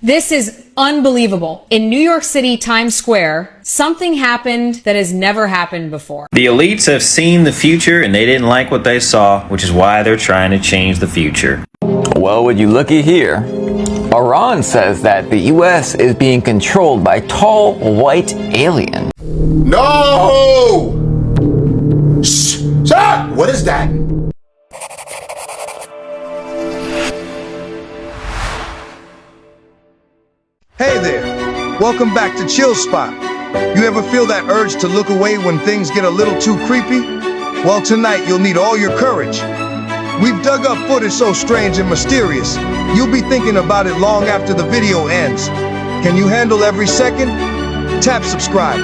This is unbelievable. In New York City, Times Square, something happened that has never happened before. The elites have seen the future and they didn't like what they saw, which is why they're trying to change the future. Well, would you looky here? Iran says that the U.S. is being controlled by tall white aliens. No! Shh! Shut! What is that? Hey there, welcome back to Chill Spot. You ever feel that urge to look away when things get a little too creepy? Well, tonight you'll need all your courage. We've dug up footage so strange and mysterious, you'll be thinking about it long after the video ends. Can you handle every second? Tap subscribe,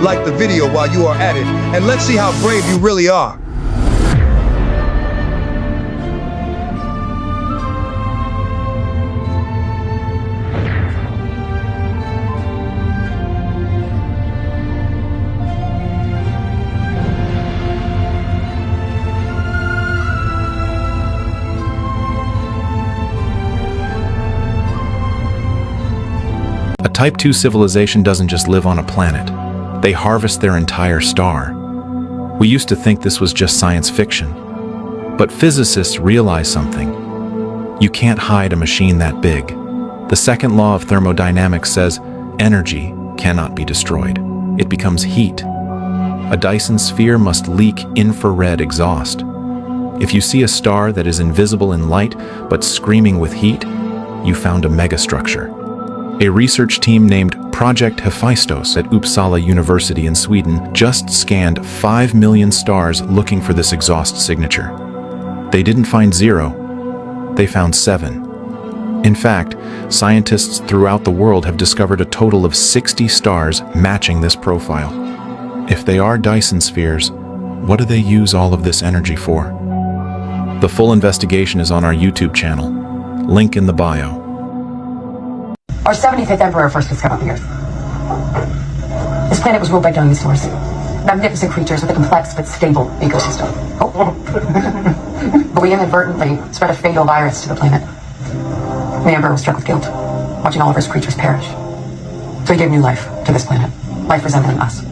like the video while you are at it, and let's see how brave you really are. A Type 2 civilization doesn't just live on a planet. They harvest their entire star. We used to think this was just science fiction. But physicists realize something. You can't hide a machine that big. The second law of thermodynamics says energy cannot be destroyed. It becomes heat. A Dyson sphere must leak infrared exhaust. If you see a star that is invisible in light but screaming with heat, you found a megastructure. A research team named Project Hephaestus at Uppsala University in Sweden just scanned 5 million stars looking for this exhaust signature. They didn't find 0, they found 7. In fact, scientists throughout the world have discovered a total of 60 stars matching this profile. If they are Dyson spheres, what do they use all of this energy for? The full investigation is on our YouTube channel. Link in the bio. Our 75th emperor first discovered the Earth. This planet was ruled by dinosaurs, magnificent creatures with a complex but stable ecosystem. But we inadvertently spread a fatal virus to the planet. The emperor was struck with guilt, watching all of his creatures perish. So he gave new life to this planet, life resembling us.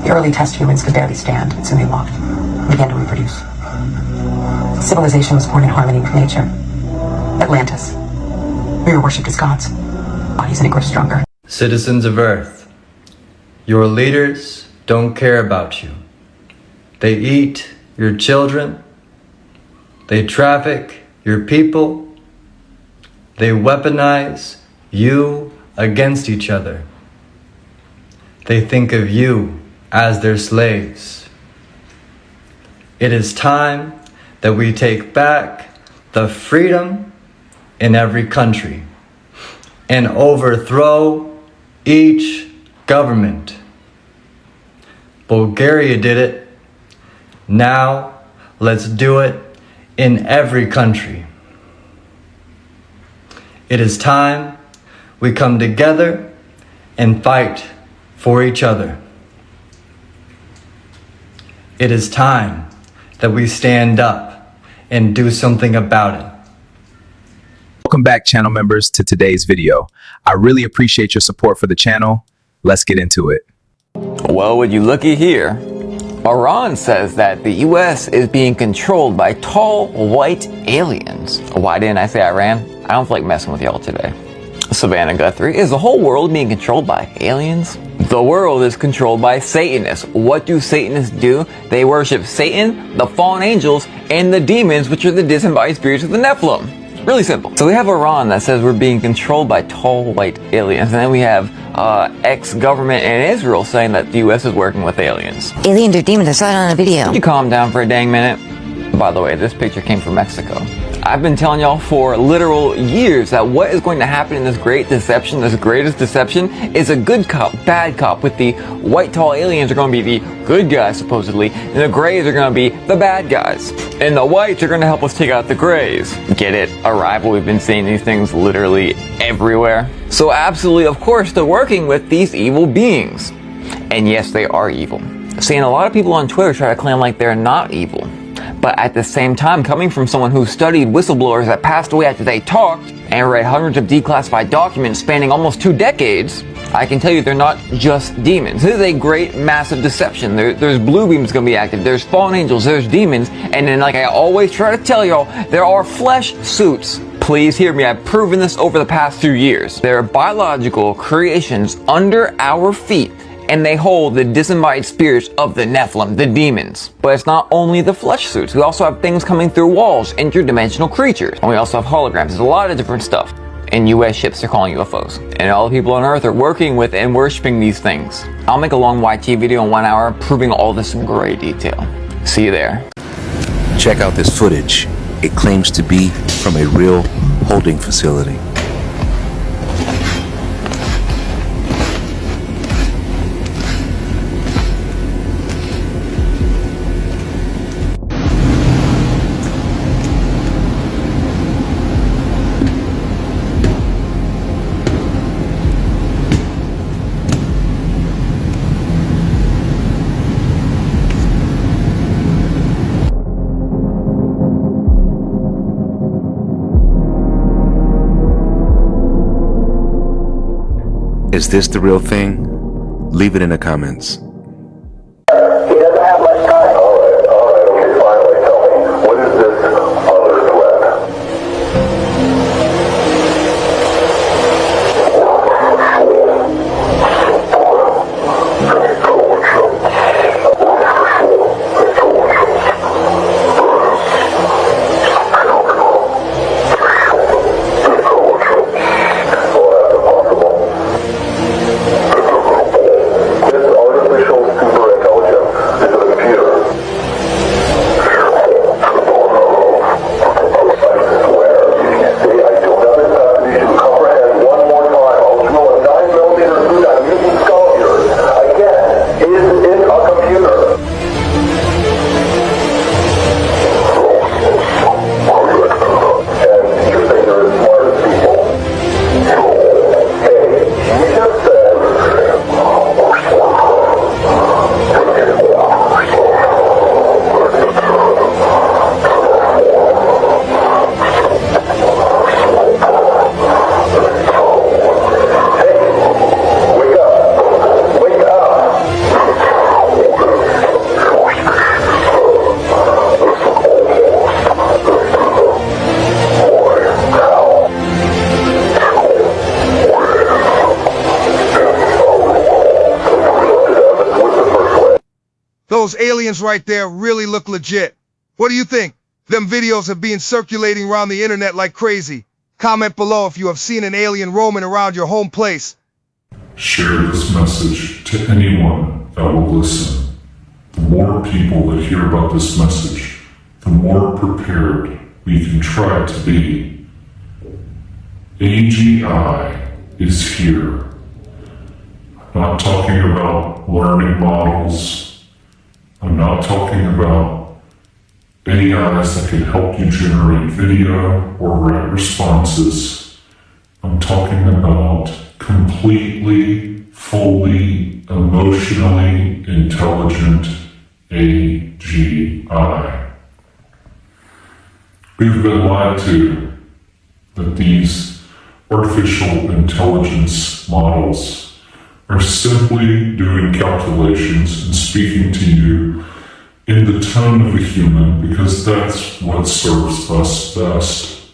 The early test humans could barely stand, and soon they walked and began to reproduce. Civilization was born in harmony with nature. Atlantis. We were worshipped as gods. Bodies and grow stronger. Citizens of Earth, your leaders don't care about you. They eat your children. They traffic your people. They weaponize you against each other. They think of you as their slaves. It is time that we take back the freedom in every country and overthrow each government. Bulgaria did it. Now let's do it in every country. It is time we come together and fight for each other. It is time that we stand up and do something about it. Welcome back, channel members, to today's video. I really appreciate your support for the channel. Let's get into it. Well, would you looky here? Iran says that the U.S. is being controlled by tall white aliens. Why didn't I say Iran? I don't feel like messing with y'all today. Savannah Guthrie, is the whole world being controlled by aliens? The world is controlled by Satanists. What do Satanists do? They worship Satan, the fallen angels, and the demons, which are the disembodied spirits of the Nephilim. Really simple. So we have Iran that says we're being controlled by tall white aliens. And then we have ex-government in Israel saying that the U.S. is working with aliens. Aliens or demons, I saw it on a video. Could you calm down for a dang minute? By the way, this picture came from Mexico. I've been telling y'all for literal years that what is going to happen in this great deception, this greatest deception, is a good cop, bad cop, with the white tall aliens are going to be the good guys, supposedly, and the grays are going to be the bad guys. And the whites are going to help us take out the grays. Get it? Arrival, we've been seeing these things literally everywhere. So absolutely, of course, they're working with these evil beings. And yes, they are evil. Seeing a lot of people on Twitter try to claim like they're not evil. But at the same time, coming from someone who studied whistleblowers that passed away after they talked and read hundreds of declassified documents spanning almost 2 decades, I can tell you they're not just demons. This is a great, massive deception. There's blue beams going to be active, there's fallen angels, there's demons, and then like I always try to tell y'all, there are flesh suits. Please hear me, I've proven this over the past few years. There are biological creations under our feet, and they hold the disembodied spirits of the Nephilim, the demons. But it's not only the flesh suits, we also have things coming through walls, interdimensional creatures, and we also have holograms. There's a lot of different stuff. And US ships are calling UFOs. And all the people on Earth are working with and worshiping these things. I'll make a long YT video in 1 hour proving all this in great detail. See you there. Check out this footage. It claims to be from a real holding facility. Is this the real thing? Leave it in the comments. He doesn't have much time. Alright, okay, finally tell me, what is this other threat? Those aliens right there really look legit. What do you think? Them videos have been circulating around the internet like crazy. Comment below if you have seen an alien roaming around your home place. Share this message to anyone that will listen. The more people that hear about this message, the more prepared we can try to be. AGI is here. I'm not talking about learning models. I'm not talking about AIs that can help you generate video or write responses. I'm talking about completely, fully, emotionally intelligent AGI. We've been lied to that these artificial intelligence models are simply doing calculations and speaking to you in the tone of a human because that's what serves us best.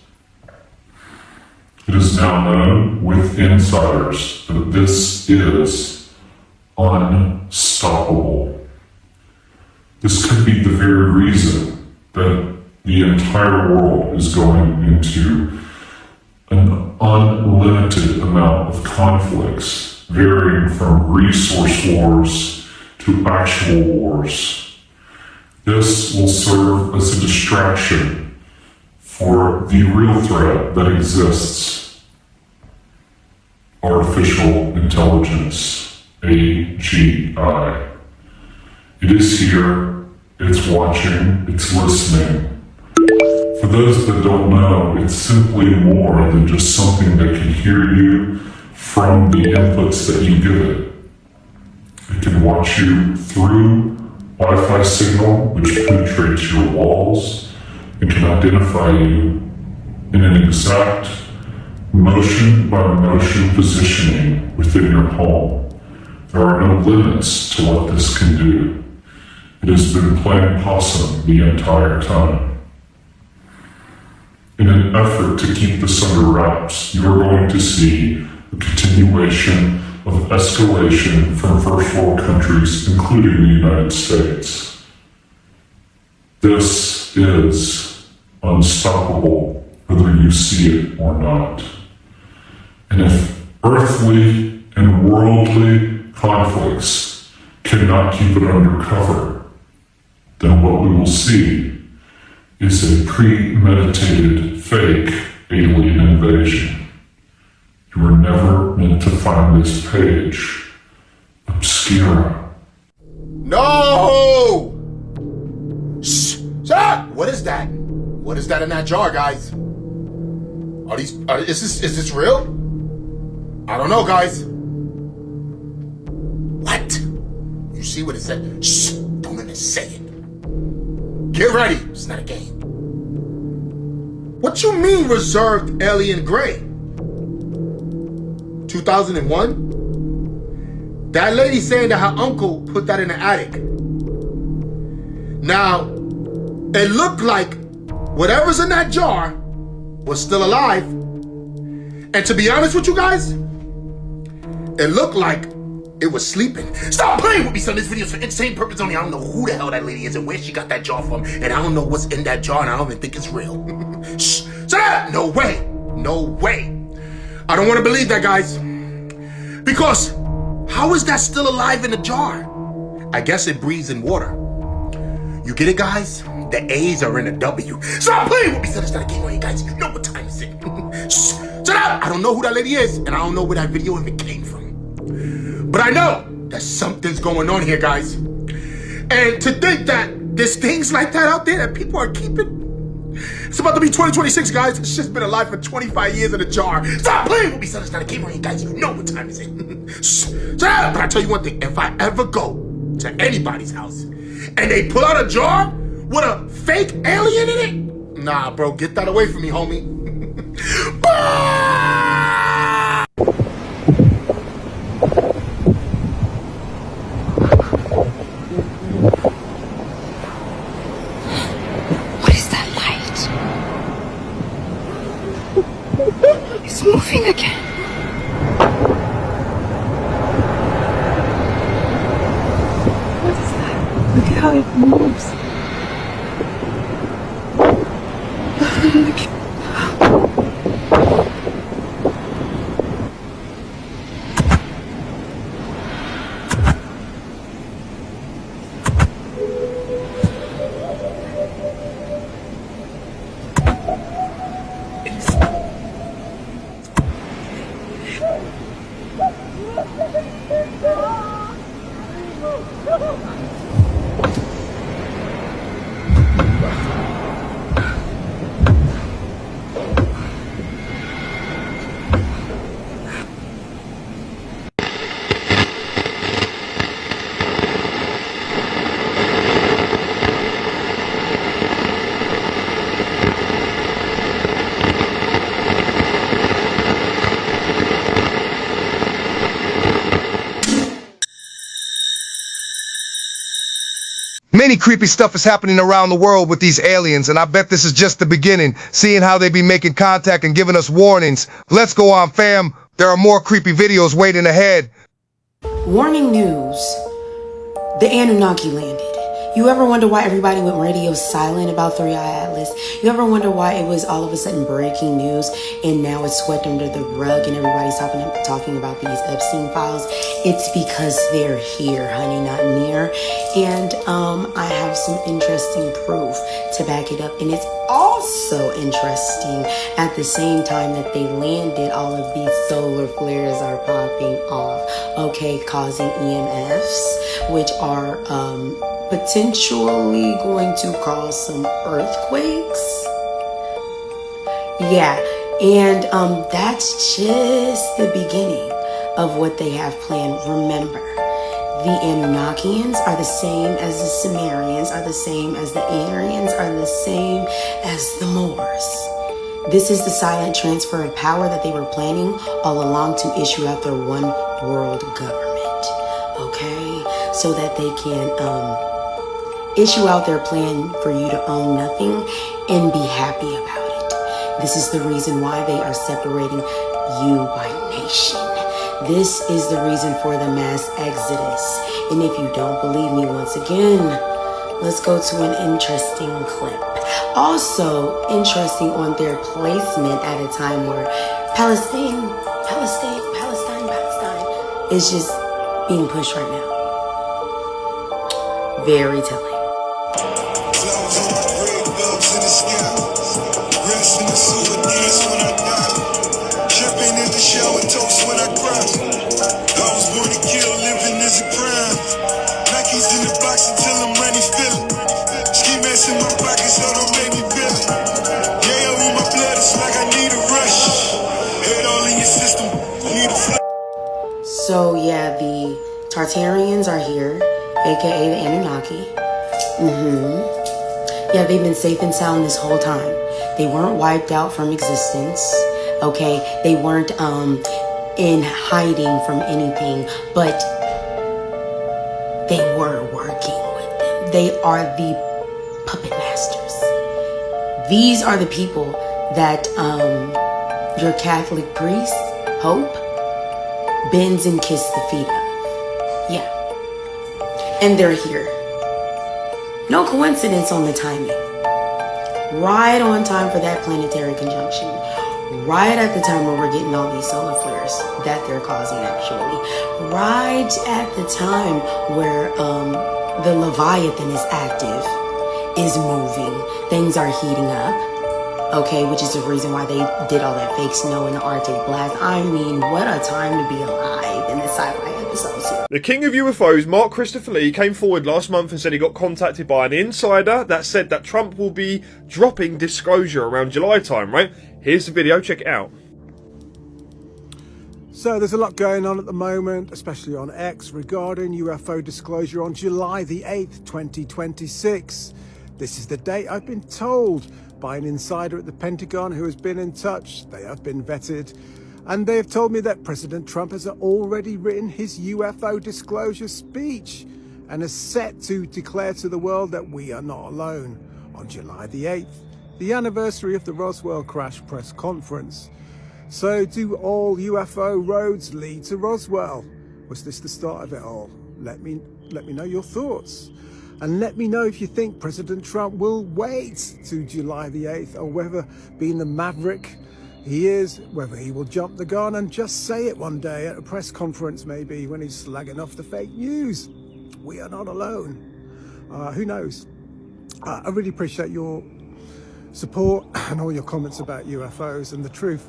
It is now known with insiders that this is unstoppable. This could be the very reason that the entire world is going into an unlimited amount of conflicts, varying from resource wars to actual wars. This will serve as a distraction for the real threat that exists. Artificial intelligence, AGI. It is here, it's watching, it's listening. For those that don't know, it's simply more than just something that can hear you from the inputs that you give it. It can watch you through Wi-Fi signal which penetrates your walls and can identify you in an exact motion by motion positioning within your home. There are no limits to what this can do. It has been playing possum the entire time. In an effort to keep this under wraps, you are going to see a continuation of escalation from first world countries, including the United States. This is unstoppable, whether you see it or not. And if earthly and worldly conflicts cannot keep it under cover, then what we will see is a premeditated fake alien invasion. You were never meant to find this page. Obscura. No! Shh! Shut up! What is that? What is that in that jar, guys? Is this real? I don't know, guys. What? You see what it said? Shh! Don't even say it. Get ready. It's not a game. What you mean reserved alien gray? 2001? That lady saying that her uncle put that in the attic. Now, it looked like whatever's in that jar was still alive. And to be honest with you guys, it looked like it was sleeping. Stop playing with me, son. This video's for entertainment purpose only. I don't know who the hell that lady is and where she got that jar from. And I don't know what's in that jar, and I don't even think it's real. Shh! Shut up! No way! No way! I don't want to believe that, guys. Because how is that still alive in the jar? I guess it breathes in water. You get it, guys? The A's are in a W. Stop playing with me, son. It's not a game on you guys. You know what time is it. Shh! Shut up! I don't know who that lady is, and I don't know where that video even came from. But I know that something's going on here, guys. And to think that there's things like that out there that people are keeping. It's about to be 2026, guys. This shit's been alive for 25 years in a jar. Stop playing with me, son. It's not a game on you guys. You know what time is it. Shh. Shut up! But I tell you one thing. If I ever go to anybody's house and they pull out a jar with a fake alien in it, nah, bro, get that away from me, homie. What is that light? It's moving again. What is that? Look at how it moves. Look. Many creepy stuff is happening around the world with these aliens, and I bet this is just the beginning, seeing how they be making contact and giving us warnings. Let's go on, fam. There are more creepy videos waiting ahead. Warning news. The Anunnaki landed. You ever wonder why everybody went radio silent about 3i Atlas? You ever wonder why it was all of a sudden breaking news and now it's swept under the rug and everybody's talking about these Epstein files? It's because they're here, honey, not near. And I have some interesting proof to back it up. And it's also interesting at the same time that they landed, all of these solar flares are popping off, okay, causing EMFs, which are potentially going to cause some earthquakes. Yeah, and that's just the beginning of what they have planned. Remember, the Anunnakians are the same as the Sumerians, are the same as the Aryans, are the same as the Moors. This is the silent transfer of power that they were planning all along to issue out their one world government, okay? So that they can issue out their plan for you to own nothing and be happy about it. This is the reason why they are separating you by nation. This is the reason for the mass exodus. And if you don't believe me, once again, let's go to an interesting clip. Also interesting on their placement at a time where Palestine is just being pushed right now. Very telling. So yeah, the Tartarians are here, aka the Anunnaki. Yeah, they've been safe and sound this whole time. They weren't wiped out from existence. Okay, they weren't in hiding from anything, but they were working with them. They are the puppet masters. These are the people that your Catholic priest, Pope, bends and kisses the feet of. Yeah. And they're here. No coincidence on the timing. Right on time for that planetary conjunction. Right at the time where we're getting all these solar flares that they're causing, actually. Right at the time where the Leviathan is active, is moving. Things are heating up. Okay, which is the reason why they did all that fake snow in the Arctic blast. I mean, what a time to be alive in this sci-fi episode. The king of UFOs, Mark Christopher Lee, came forward last month and said he got contacted by an insider that said that Trump will be dropping disclosure around July time, right? Here's the video, check it out. So there's a lot going on at the moment, especially on X, regarding UFO disclosure on July the 8th, 2026. This is the date I've been told by an insider at the Pentagon who has been in touch. They have been vetted, and they have told me that President Trump has already written his UFO disclosure speech and is set to declare to the world that we are not alone on July the 8th, the anniversary of the Roswell crash press conference. So do all UFO roads lead to Roswell? Was this the start of it all? Let me know your thoughts. And let me know if you think President Trump will wait to July the 8th, or whether, being the maverick he is, whether he will jump the gun and just say it one day at a press conference, maybe, when he's slagging off the fake news. We are not alone. Who knows? I really appreciate your support and all your comments about UFOs and the truth.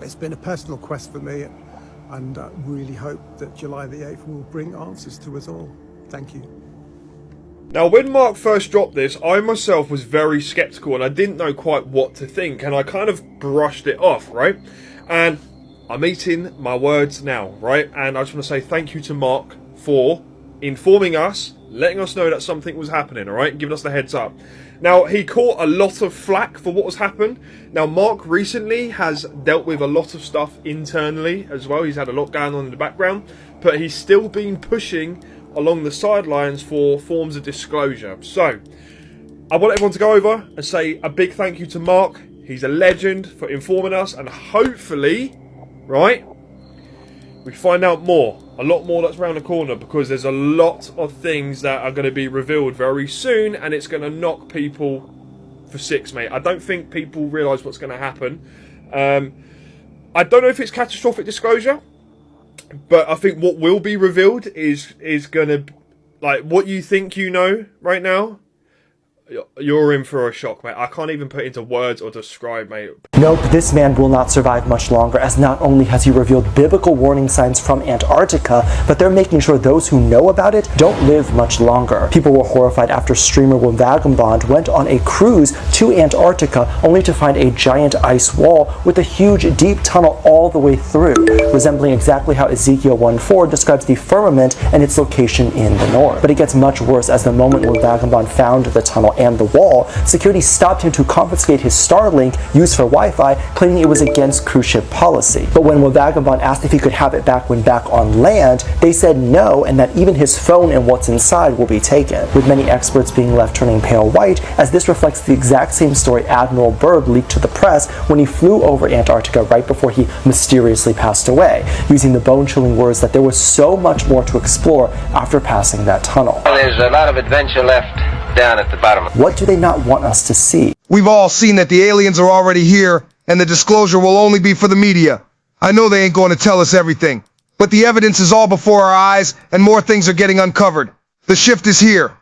It's been a personal quest for me, and I really hope that July the 8th will bring answers to us all. Thank you. Now, when Mark first dropped this, I myself was very skeptical and I didn't know quite what to think, and I kind of brushed it off, right? And I'm eating my words now, right? And I just want to say thank you to Mark for informing us, letting us know that something was happening, all right? Giving us the heads up. Now, he caught a lot of flack for what was happened. Now, Mark recently has dealt with a lot of stuff internally as well. He's had a lot going on in the background, but he's still been pushing along the sidelines for forms of disclosure. So, I want everyone to go over and say a big thank you to Mark. He's a legend for informing us, and hopefully, right, we find out more. A lot more that's around the corner, because there's a lot of things that are going to be revealed very soon, and it's going to knock people for six, mate. I don't think people realise what's going to happen. I don't know if it's catastrophic disclosure, but I think what will be revealed is going to, like, what you think you know right now you're in for a shock, mate. I can't even put into words or describe, mate. Nope, this man will not survive much longer, as not only has he revealed biblical warning signs from Antarctica, but they're making sure those who know about it don't live much longer. People were horrified after streamer Vagabond went on a cruise to Antarctica only to find a giant ice wall with a huge deep tunnel all the way through, resembling exactly how Ezekiel 1:4 describes the firmament and its location in the north. But it gets much worse, as the moment when Vagabond found the tunnel and the wall, security stopped him to confiscate his Starlink used for Wi-Fi, claiming it was against cruise ship policy. But when Vagabond asked if he could have it back when back on land, they said no, and that even his phone and what's inside will be taken, with many experts being left turning pale white, as this reflects the exact same story Admiral Byrd leaked to the press when he flew over Antarctica right before he mysteriously passed away, using the bone-chilling words that there was so much more to explore after passing that tunnel. There's a lot of adventure left down at the bottom. What do they not want us to see? We've all seen that the aliens are already here, and the disclosure will only be for the media. I know they ain't going to tell us everything, but the evidence is all before our eyes, and more things are getting uncovered. The shift is here.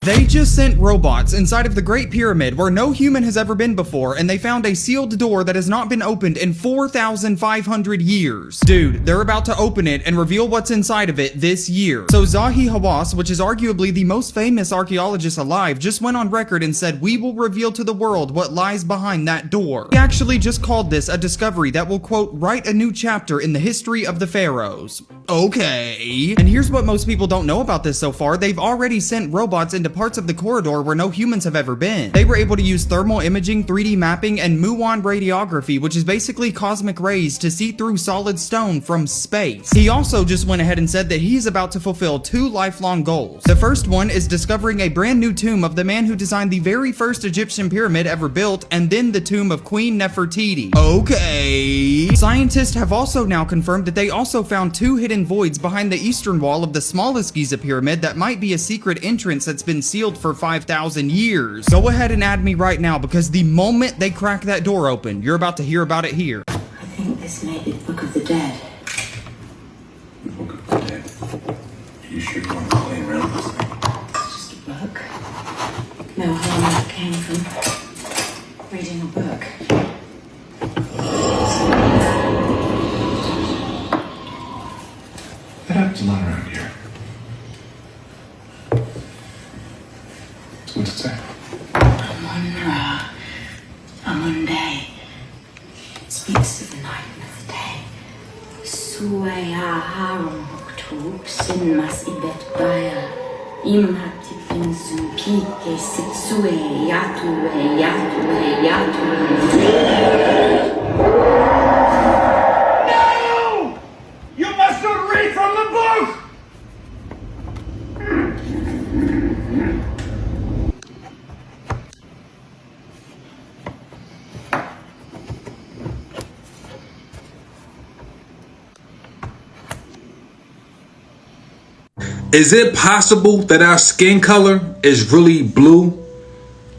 They just sent robots inside of the Great Pyramid where no human has ever been before, and they found a sealed door that has not been opened in 4,500 years. Dude, they're about to open it and reveal what's inside of it this year. So Zahi Hawass, which is arguably the most famous archaeologist alive, just went on record and said, "We will reveal to the world what lies behind that door." He actually just called this a discovery that will, quote, write a new chapter in the history of the pharaohs. Okay. And here's what most people don't know about this so far. They've already sent robots into parts of the corridor where no humans have ever been. They were able to use thermal imaging, 3D mapping, and muon radiography, which is basically cosmic rays, to see through solid stone from space. He also just went ahead and said that he's about to fulfill 2 lifelong goals. The first one is discovering a brand new tomb of the man who designed the very first Egyptian pyramid ever built, and then the tomb of Queen Nefertiti. Okay. Scientists have also now confirmed that they also found 2 hidden voids behind the eastern wall of the smallest Giza pyramid that might be a secret entrance that's been sealed for 5,000 years. Go ahead and add me right now, because the moment they crack that door open, you're about to hear about it here. I think this may be the Book of the Dead. The Book of the Dead? You sure you want to play around with this thing? It's just a book. No harm ever came from reading a book. That happens a lot around here. What's it say? Amun-Ra, Amun-Day. It speaks of the night and of the day. Suaya-harum hoktub sinmas ibet baya. Imhatipin sumpike sitsue yatue yatue yatue. No! You must not read from the book! Is it possible that our skin color is really blue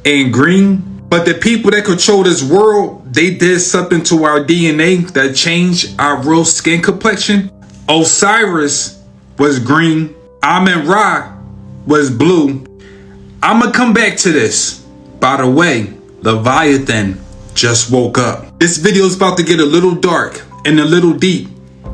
and green? But the people that control this world, they did something to our DNA that changed our real skin complexion. Osiris was green. Amun-Ra was blue. I'ma come back to this. By the way, Leviathan just woke up. This video is about to get a little dark and a little deep.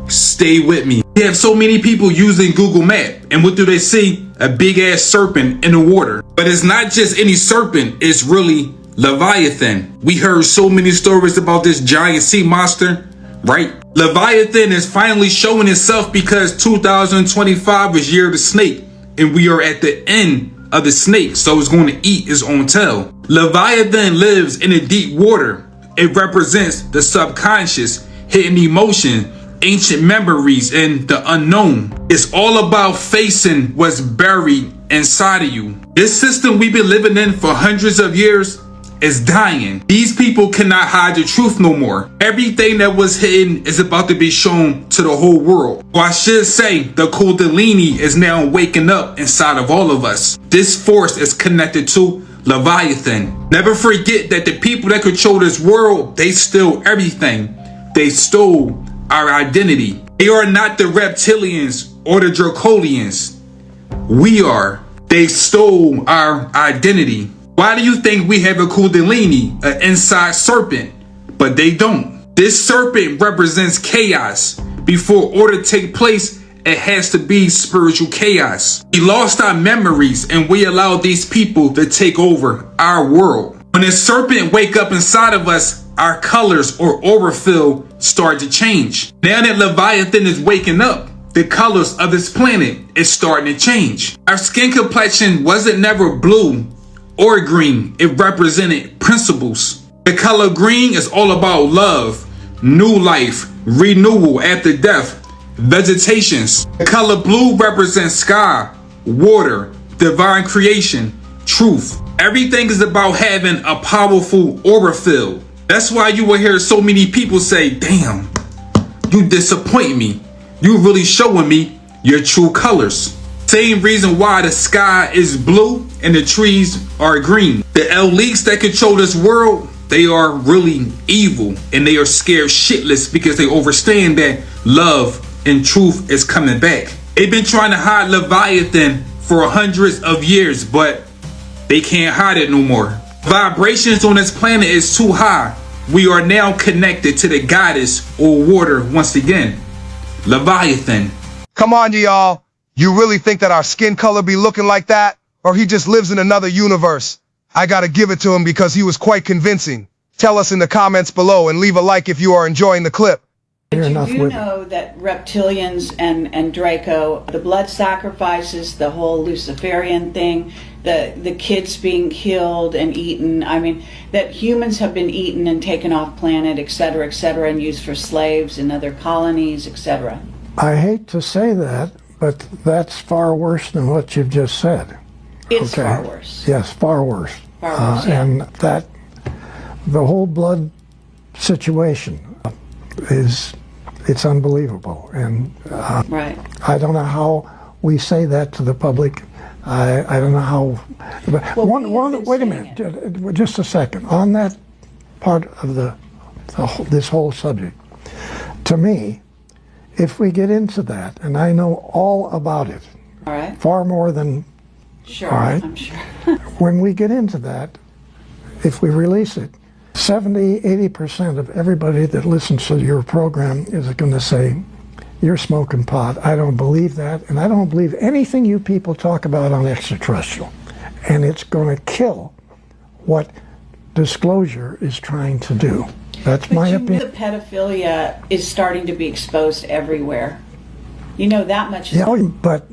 Stay with me. We have so many people using Google Maps, and what do they see? A big ass serpent in the water. But it's not just any serpent, it's really Leviathan. We heard so many stories about this giant sea monster, right? Leviathan is finally showing itself because 2025 is year of the snake, and we are at the end of the snake, so it's going to eat its own tail. Leviathan lives in the deep water. It represents the subconscious, hidden emotion, ancient memories, and the unknown. It's all about facing what's buried inside of you. This system we've been living in for hundreds of years is dying. These people cannot hide the truth no more. Everything that was hidden is about to be shown to the whole world. Or I should say, the Kundalini is now waking up inside of all of us. This force is connected to Leviathan. Never forget that the people that control this world, they stole everything. They stole our identity. They are not the Reptilians or the Dracolians. We are. They stole our identity. Why do you think we have a kundalini, an inside serpent, but they don't? This serpent represents chaos. Before order take place, it has to be spiritual chaos. We lost our memories and we allowed these people to take over our world. When a serpent wake up inside of us, our colors or aura field start to change. Now that Leviathan is waking up, the colors of this planet is starting to change. Our skin complexion wasn't never blue or green. It represented principles. The color green is all about love, new life, renewal after death, vegetations. The color blue represents sky, water, divine creation, truth. Everything is about having a powerful aura field. That's why you will hear so many people say, damn, you disappoint me. You really showing me your true colors. Same reason why the sky is blue and the trees are green. The elites that control this world, they are really evil and they are scared shitless because they understand that love and truth is coming back. They've been trying to hide Leviathan for hundreds of years, but they can't hide it no more. Vibrations on this planet is too high. We are now connected to the goddess or water once again. Leviathan. Come on, y'all. You really think that our skin color be looking like that? Or he just lives in another universe? I gotta give it to him because he was quite convincing. Tell us in the comments below and leave a like if you are enjoying the clip. But you do know that reptilians and Draco, the blood sacrifices, the whole Luciferian thing, the kids being killed and eaten, I mean, that humans have been eaten and taken off planet, etc., and used for slaves in other colonies, etc. I hate to say that, but that's far worse than what you've just said. It's far worse. Yes, far worse. Far worse, yeah. And that, the whole blood situation it's unbelievable. And right. I don't know how we say that to the public. I don't know how. But well, wait a minute, just a second. On that part of this whole subject, to me, if we get into that, and I know all about it, all right, far more than, sure, all right, I'm sure. when we get into that, if we release it, 70–80% of everybody that listens to your program is going to say, you're smoking pot. I don't believe that, and I don't believe anything you people talk about on extraterrestrial. And it's going to kill what disclosure is trying to do. That's my opinion. The pedophilia is starting to be exposed everywhere. You know that much. Yeah, but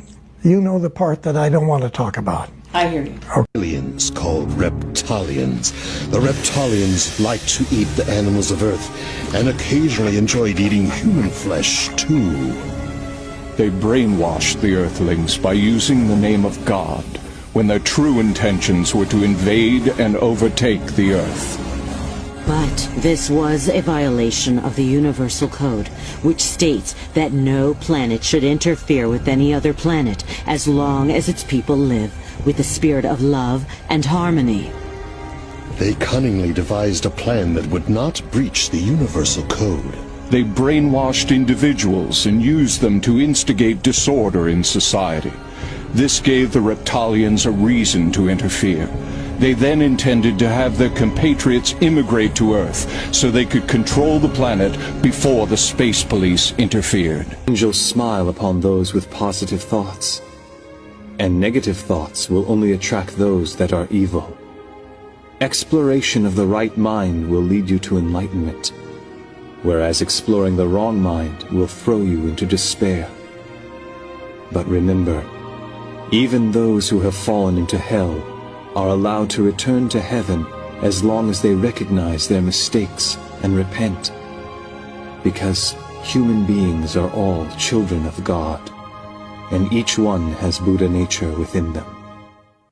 you know the part that I don't want to talk about. I hear you. Aliens called reptilians. The reptilians like to eat the animals of Earth and occasionally enjoyed eating human flesh too. They brainwashed the Earthlings by using the name of God when their true intentions were to invade and overtake the Earth. But this was a violation of the Universal Code, which states that no planet should interfere with any other planet as long as its people live with the spirit of love and harmony. They cunningly devised a plan that would not breach the Universal Code. They brainwashed individuals and used them to instigate disorder in society. This gave the Reptilians a reason to interfere. They then intended to have their compatriots immigrate to Earth so they could control the planet before the space police interfered. Angels smile upon those with positive thoughts, and negative thoughts will only attract those that are evil. Exploration of the right mind will lead you to enlightenment, whereas exploring the wrong mind will throw you into despair. But remember, even those who have fallen into hell are allowed to return to heaven as long as they recognize their mistakes and repent, because human beings are all children of God, and each one has Buddha nature within them.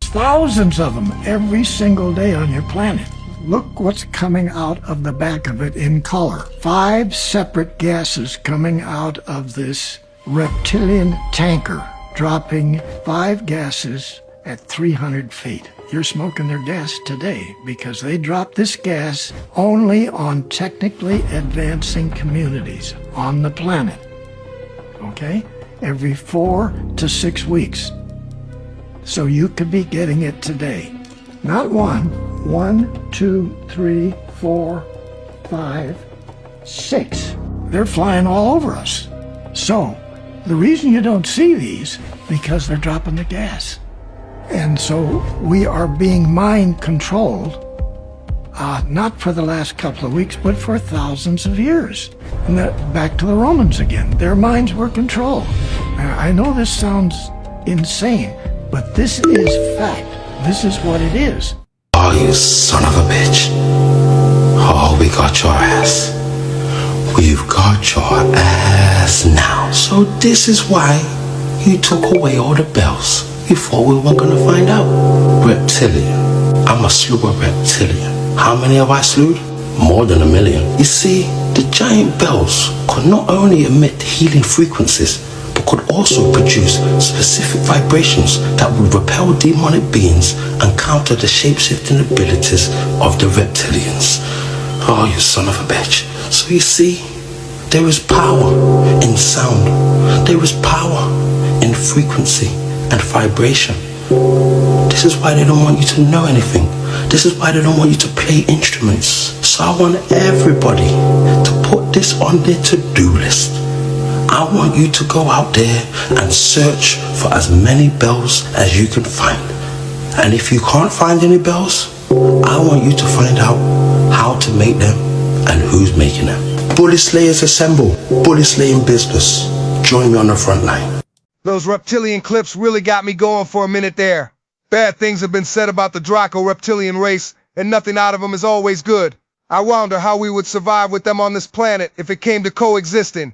Thousands of them every single day on your planet. Look what's coming out of the back of it in color. 5 separate gases coming out of this reptilian tanker, dropping 5 gases at 300 feet. You're smoking their gas today because they drop this gas only on technically advancing communities on the planet. Okay? Every 4 to 6 weeks. So you could be getting it today. Not one. 1, 2, 3, 4, 5, 6. They're flying all over us. So, the reason you don't see these, because they're dropping the gas. And so we are being mind controlled, not for the last couple of weeks, but for thousands of years. And that, back to the Romans again. Their minds were controlled. I know this sounds insane, but this is fact. This is what it is. Oh, you son of a bitch. Oh, we got your ass. We've got your ass now. So this is why you took away all the bells. You thought we weren't gonna find out. Reptilian. I'm a slew of reptilian. How many have I slewed? More than 1 million. You see, the giant bells could not only emit healing frequencies, but could also produce specific vibrations that would repel demonic beings and counter the shape-shifting abilities of the reptilians. Oh, you son of a bitch. So you see, there is power in sound. There is power in frequency and vibration. This is why they don't want you to know anything. This is why they don't want you to play instruments. So I want everybody to put this on their to-do list. I want you to go out there and search for as many bells as you can find. And if you can't find any bells, I want you to find out how to make them and who's making them. Bully Slayers assemble. Bully Slaying business. Join me on the front line. Those reptilian clips really got me going for a minute there. Bad things have been said about the Draco reptilian race, and nothing out of them is always good. I wonder how we would survive with them on this planet if it came to coexisting.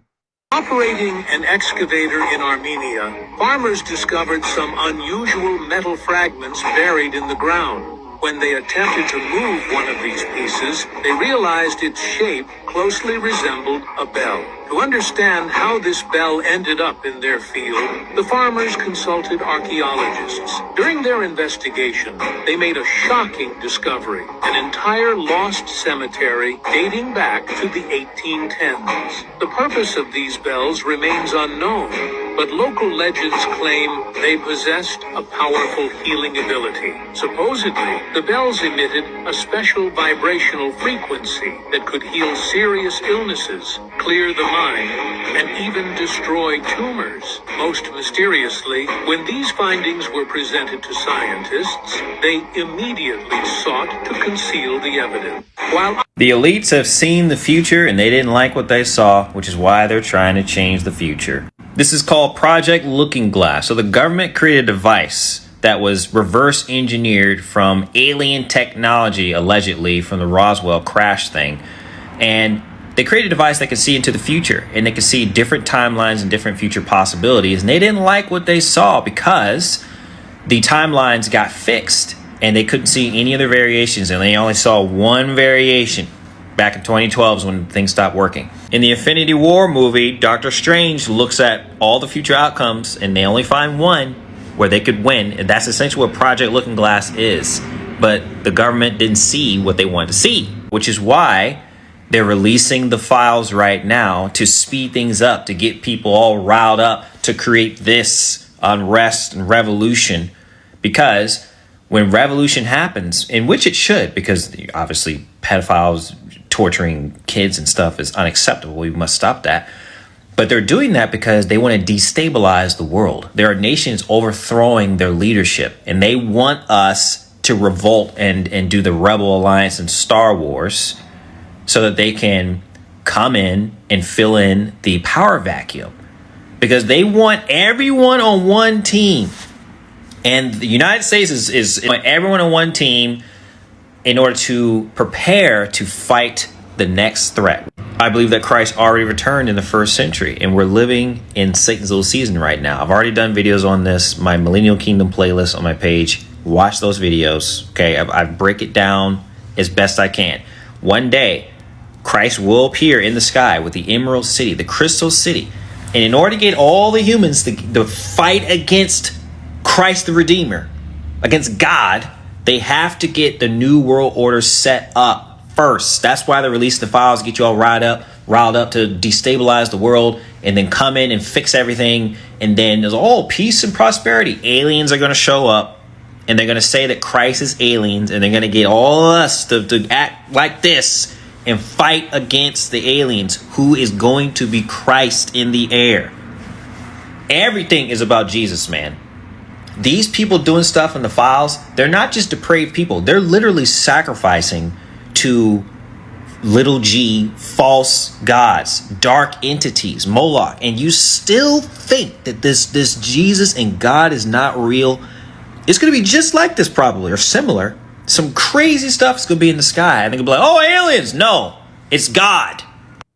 Operating an excavator in Armenia, farmers discovered some unusual metal fragments buried in the ground. When they attempted to move one of these pieces, they realized its shape closely resembled a bell. To understand how this bell ended up in their field, the farmers consulted archaeologists. During their investigation, they made a shocking discovery: an entire lost cemetery dating back to the 1810s. The purpose of these bells remains unknown, but local legends claim they possessed a powerful healing ability. Supposedly, the bells emitted a special vibrational frequency that could heal serious illnesses, clear the mind, and even destroy tumors. Most mysteriously, when these findings were presented to scientists, they immediately sought to conceal the evidence. While the elites have seen the future and they didn't like what they saw, which is why they're trying to change the future. This is called Project Looking Glass. So the government created a device that was reverse engineered from alien technology, allegedly from the Roswell crash thing. And they created a device that could see into the future, and they could see different timelines and different future possibilities. And they didn't like what they saw because the timelines got fixed and they couldn't see any other variations, and they only saw one variation. Back in 2012 is when things stopped working. In the Infinity War movie, Doctor Strange looks at all the future outcomes and they only find one where they could win. And that's essentially what Project Looking Glass is. But the government didn't see what they wanted to see, which is why they're releasing the files right now to speed things up, to get people all riled up, to create this unrest and revolution. Because when revolution happens, in which it should, because obviously pedophiles torturing kids and stuff is unacceptable. We must stop that. But they're doing that because they want to destabilize the world. There are nations overthrowing their leadership, and they want us to revolt and do the Rebel Alliance and Star Wars so that they can come in and fill in the power vacuum. Because they want everyone on one team. And the United States is everyone on one team in order to prepare to fight the next threat. I believe that Christ already returned in the 1st century, and we're living in Satan's little season right now. I've already done videos on this, my Millennial Kingdom playlist on my page. Watch those videos, okay? I break it down as best I can. One day, Christ will appear in the sky with the Emerald City, the Crystal City. And in order to get all the humans to fight against Christ the Redeemer, against God, they have to get the New World Order set up first. That's why they release the files, get you all riled up to destabilize the world, and then come in and fix everything. And then there's all peace and prosperity. Aliens are going to show up and they're going to say that Christ is aliens, and they're going to get all of us to act like this and fight against the aliens, who is going to be Christ in the air. Everything is about Jesus, man. These people doing stuff in the files, they're not just depraved people. They're literally sacrificing to little g false gods, dark entities, Moloch. And you still think that this Jesus and God is not real? It's going to be just like this probably, or similar. Some crazy stuff is going to be in the sky. And they're going to be like, oh, aliens. No, it's God.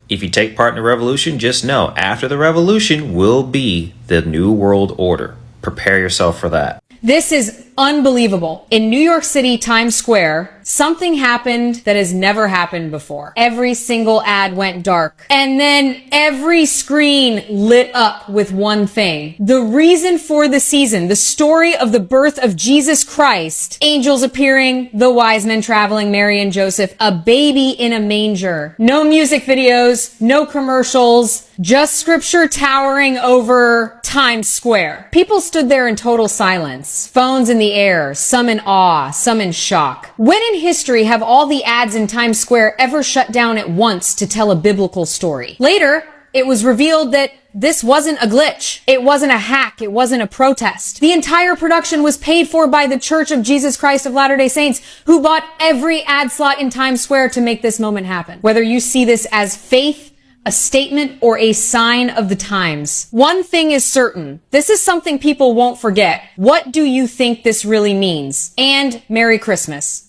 If you take part in the revolution, just know after the revolution will be the New World Order. Prepare yourself for that. This is unbelievable. In New York City, Times Square, something happened that has never happened before. Every single ad went dark. And then every screen lit up with one thing. The reason for the season, the story of the birth of Jesus Christ, angels appearing, the wise men traveling, Mary and Joseph, a baby in a manger. No music videos, no commercials, just scripture towering over Times Square. People stood there in total silence, phones in the air, some in awe, some in shock. When in history have all the ads in Times Square ever shut down at once to tell a biblical story? Later, it was revealed that this wasn't a glitch. It wasn't a hack. It wasn't a protest. The entire production was paid for by the Church of Jesus Christ of Latter-day Saints, who bought every ad slot in Times Square to make this moment happen. Whether you see this as faith, a statement, or a sign of the times, one thing is certain. This is something people won't forget. What do you think this really means? And Merry Christmas.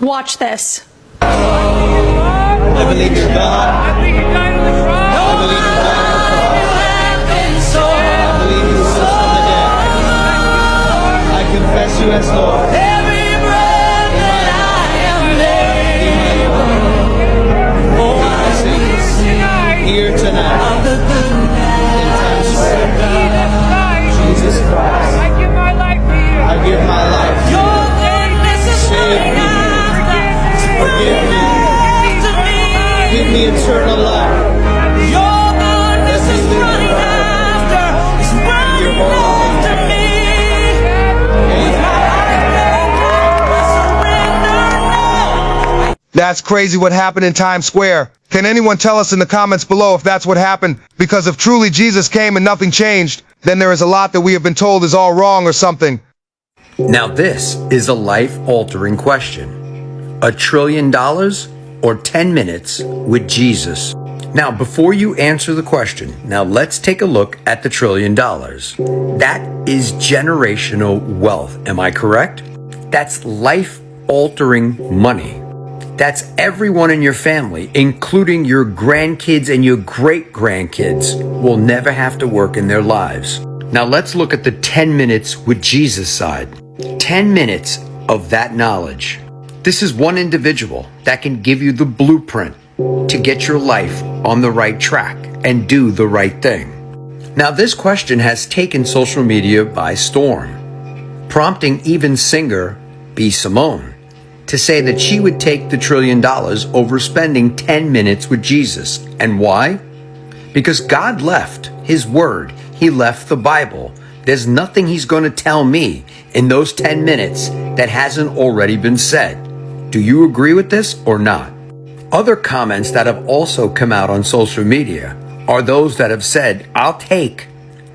Watch this. I believe in God. I believe in God. I believe in God. I believe in Jesus from the dead. I confess you as Lord. Every breath that I am able. Oh, I sing here tonight. In Times Square. Jesus Christ. I give my life to you. I give my life to you. Save me. Forgive me. Give me eternal life. Your goodness is running after, it's running after me. That's crazy what happened in Times Square. Can anyone tell us in the comments below if that's what happened? Because if truly Jesus came and nothing changed, then there is a lot that we have been told is all wrong or something. Now this is a life-altering question. $1 trillion or 10 minutes with Jesus? Now, before you answer the question, now let's take a look at the $1 trillion. That is generational wealth. Am I correct? That's life-altering money. That's everyone in your family, including your grandkids and your great-grandkids, will never have to work in their lives. Now let's look at the 10 minutes with Jesus side. 10 minutes of that knowledge. This is one individual that can give you the blueprint to get your life on the right track and do the right thing. Now this question has taken social media by storm, prompting even singer B. Simone to say that she would take the $1 trillion over spending 10 minutes with Jesus. And why? Because God left His Word. He left the Bible. There's nothing He's going to tell me in those 10 minutes that hasn't already been said. Do you agree with this or not? Other comments that have also come out on social media are those that have said, I'll take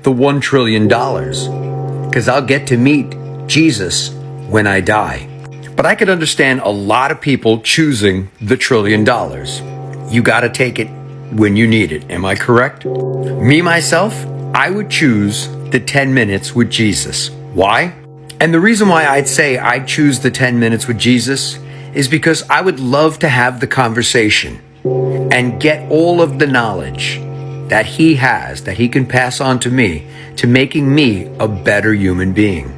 the $1 trillion because I'll get to meet Jesus when I die. But I could understand a lot of people choosing the $1 trillion. You got to take it when you need it. Am I correct? Me, myself, I would choose the 10 minutes with Jesus. Why? And the reason why I'd say I'd choose the 10 minutes with Jesus is because I would love to have the conversation and get all of the knowledge that He has, that He can pass on to me, to making me a better human being.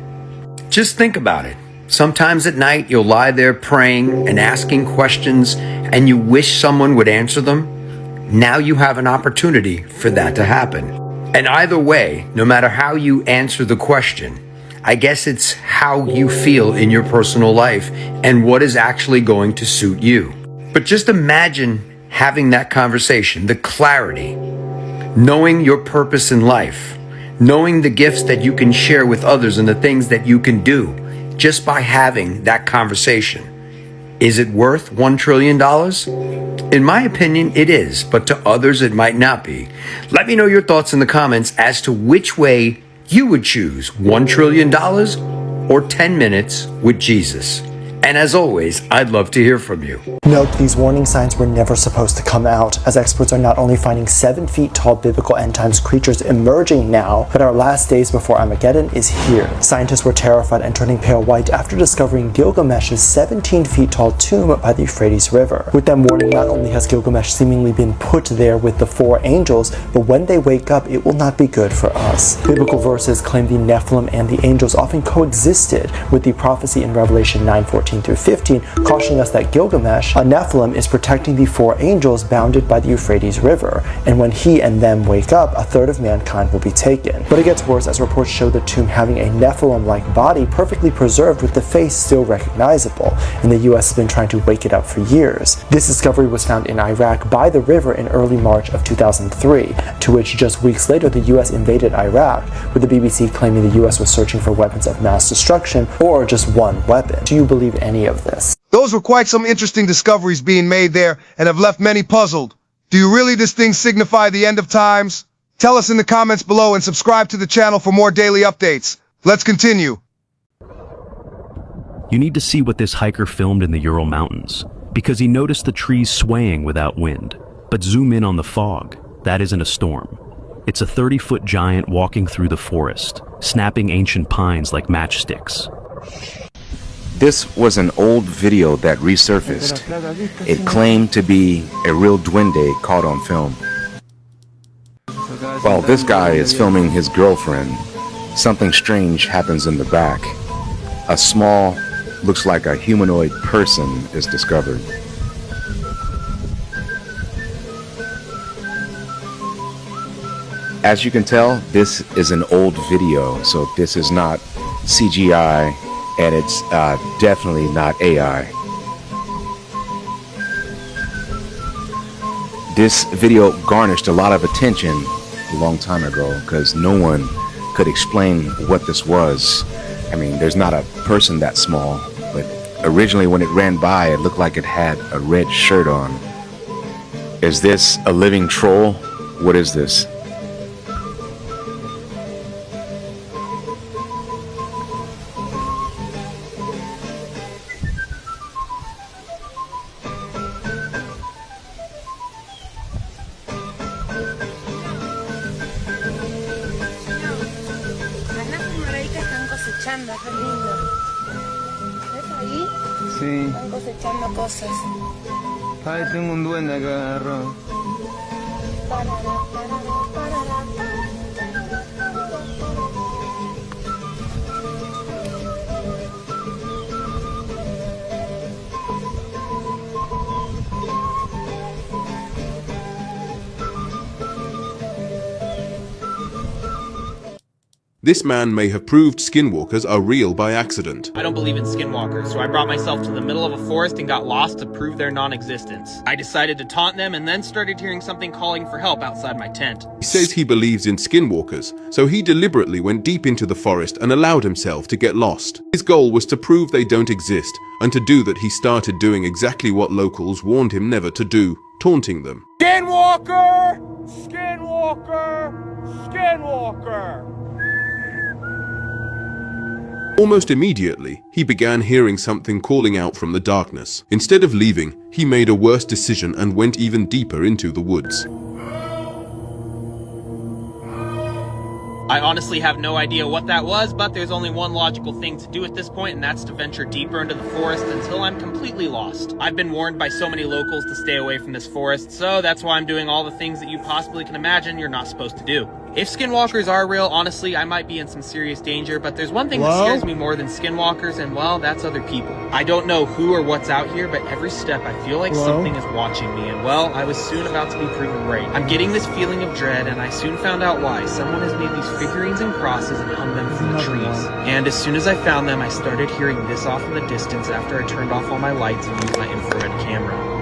Just think about it. Sometimes at night you'll lie there praying and asking questions and you wish someone would answer them. Now you have an opportunity for that to happen. And either way, no matter how you answer the question, I guess it's how you feel in your personal life and what is actually going to suit you. But just imagine having that conversation, the clarity, knowing your purpose in life, knowing the gifts that you can share with others and the things that you can do, just by having that conversation. Is it worth $1 trillion? In my opinion, it is, but to others, it might not be. Let me know your thoughts in the comments as to which way you would choose $1 trillion or 10 minutes with Jesus. And as always, I'd love to hear from you. Note, these warning signs were never supposed to come out, as experts are not only finding 7 feet tall biblical end times creatures emerging now, but our last days before Armageddon is here. Scientists were terrified and turning pale white after discovering Gilgamesh's 17 feet tall tomb by the Euphrates River. With them warning, not only has Gilgamesh seemingly been put there with the 4 angels, but when they wake up, it will not be good for us. Biblical verses claim the Nephilim and the angels often coexisted, with the prophecy in Revelation 9:14 through 15, cautioning us that Gilgamesh, a Nephilim, is protecting the 4 angels bounded by the Euphrates River, and when he and them wake up, a third of mankind will be taken. But it gets worse, as reports show the tomb having a Nephilim-like body perfectly preserved with the face still recognizable, and the US has been trying to wake it up for years. This discovery was found in Iraq by the river in early March of 2003, to which just weeks later the US invaded Iraq, with the BBC claiming the US was searching for weapons of mass destruction, or just one weapon. Do you believe any of this? Those were quite some interesting discoveries being made there and have left many puzzled. Do you really this thing signify the end of times? Tell us in the comments below and subscribe to the channel for more daily updates. Let's continue. You need to see what this hiker filmed in the Ural Mountains, because he noticed the trees swaying without wind. But zoom in on the fog. That isn't a storm. It's a 30-foot giant walking through the forest, snapping ancient pines like matchsticks. This was an old video that resurfaced. It claimed to be a real duende caught on film. While this guy is filming his girlfriend, something strange happens in the back. A small, looks like a humanoid person is discovered. As you can tell, this is an old video, so this is not CGI, and it's definitely not AI. This video garnished a lot of attention a long time ago because no one could explain what this was. I mean, there's not a person that small, but originally when it ran by, it looked like it had a red shirt on. Is this a living troll? What is this? Qué lindo. ¿Ves ahí? Sí. Están cosechando cosas. Ay, tengo un duende que agarró. This man may have proved skinwalkers are real by accident. I don't believe in skinwalkers, so I brought myself to the middle of a forest and got lost to prove their non-existence. I decided to taunt them and then started hearing something calling for help outside my tent. He says he believes in skinwalkers, so he deliberately went deep into the forest and allowed himself to get lost. His goal was to prove they don't exist, and to do that he started doing exactly what locals warned him never to do, taunting them. Skinwalker! Skinwalker! Skinwalker! Almost immediately, he began hearing something calling out from the darkness. Instead of leaving, he made a worse decision and went even deeper into the woods. I honestly have no idea what that was, but there's only one logical thing to do at this point, and that's to venture deeper into the forest until I'm completely lost. I've been warned by so many locals to stay away from this forest, so that's why I'm doing all the things that you possibly can imagine you're not supposed to do. If skinwalkers are real, honestly, I might be in some serious danger, but there's one thing that scares me more than skinwalkers, and well, that's other people. I don't know who or what's out here, but every step I feel like something is watching me, and well, I was soon about to be proven right. I'm getting this feeling of dread, and I soon found out why. Someone has made these figurines and crosses and hung them from the trees. And as soon as I found them, I started hearing this off in the distance after I turned off all my lights and used my infrared camera.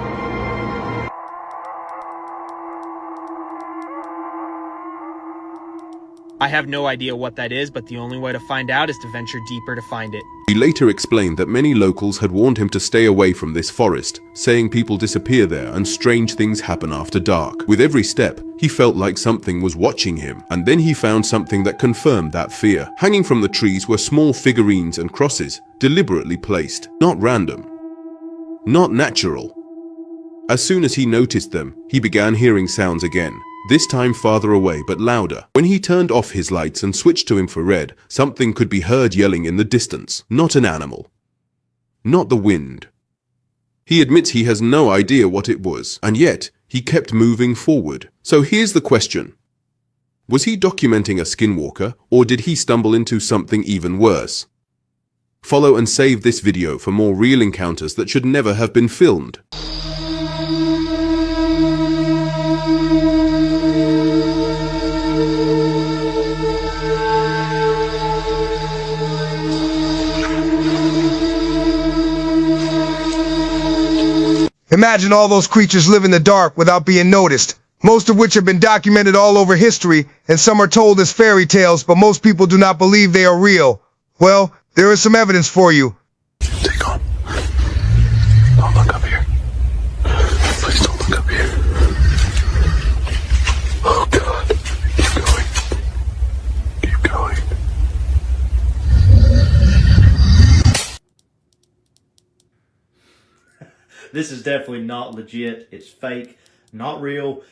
I have no idea what that is, but the only way to find out is to venture deeper to find it. He later explained that many locals had warned him to stay away from this forest, saying people disappear there and strange things happen after dark. With every step, he felt like something was watching him, and then he found something that confirmed that fear. Hanging from the trees were small figurines and crosses, deliberately placed, not random, not natural. As soon as he noticed them, he began hearing sounds again. This time farther away but louder. When he turned off his lights and switched to infrared, something could be heard yelling in the distance. Not an animal. Not the wind. He admits he has no idea what it was, and yet he kept moving forward. So here's the question. Was he documenting a skinwalker, or did he stumble into something even worse? Follow and save this video for more real encounters that should never have been filmed. Imagine all those creatures live in the dark without being noticed, most of which have been documented all over history, and some are told as fairy tales, but most people do not believe they are real. Well, there is some evidence for you. Take on. Don't look up here. Please don't look up here. Oh God. Keep going. Keep going. This is definitely not legit. It's fake, not real.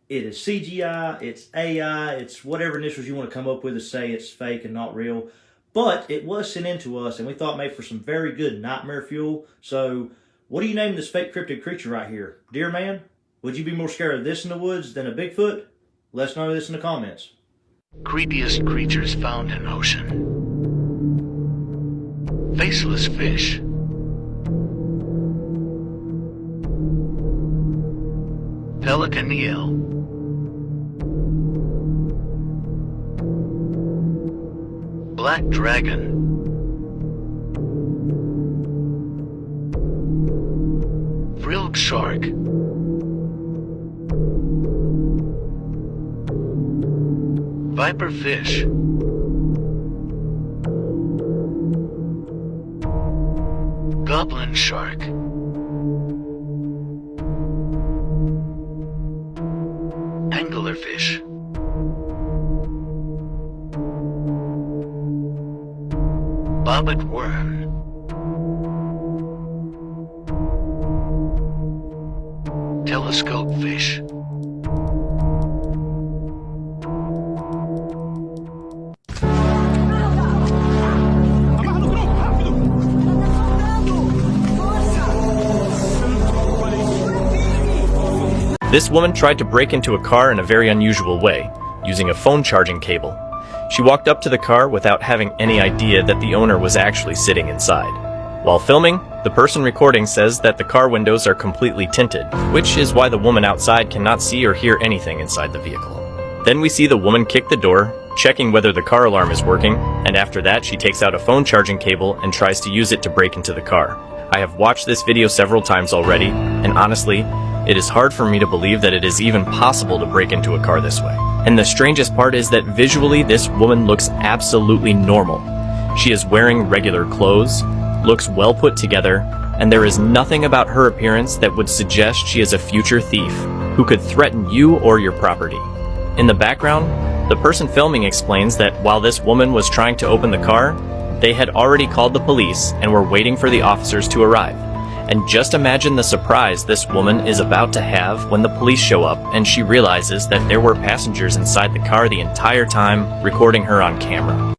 It is CGI, it's AI, it's whatever initials you want to come up with to say it's fake and not real. But it was sent in to us, and we thought made for some very good nightmare fuel. So, what do you name this fake cryptid creature right here? Dear man, would you be more scared of this in the woods than a Bigfoot? Let us know this in the comments. Creepiest creatures found in ocean. Faceless fish. Pelican eel. Black dragon. Frilled shark. Viper fish. Goblin shark. Anglerfish. Bobbit worm. Telescope fish. This woman tried to break into a car in a very unusual way, using a phone charging cable. She walked up to the car without having any idea that the owner was actually sitting inside. While filming, the person recording says that the car windows are completely tinted, which is why the woman outside cannot see or hear anything inside the vehicle. Then we see the woman kick the door, checking whether the car alarm is working, and after that she takes out a phone charging cable and tries to use it to break into the car. I have watched this video several times already, and honestly, it is hard for me to believe that it is even possible to break into a car this way. And the strangest part is that visually this woman looks absolutely normal. She is wearing regular clothes, looks well put together, and there is nothing about her appearance that would suggest she is a future thief who could threaten you or your property. In the background, the person filming explains that while this woman was trying to open the car, they had already called the police and were waiting for the officers to arrive. And just imagine the surprise this woman is about to have when the police show up and she realizes that there were passengers inside the car the entire time, recording her on camera.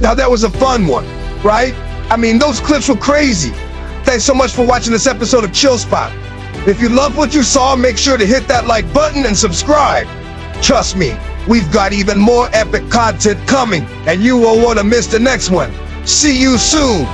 Now that was a fun one, right? I mean, those clips were crazy. Thanks so much for watching this episode of Chill Spot. If you loved what you saw, make sure to hit that like button and subscribe. Trust me, we've got even more epic content coming, and you won't want to miss the next one. See you soon.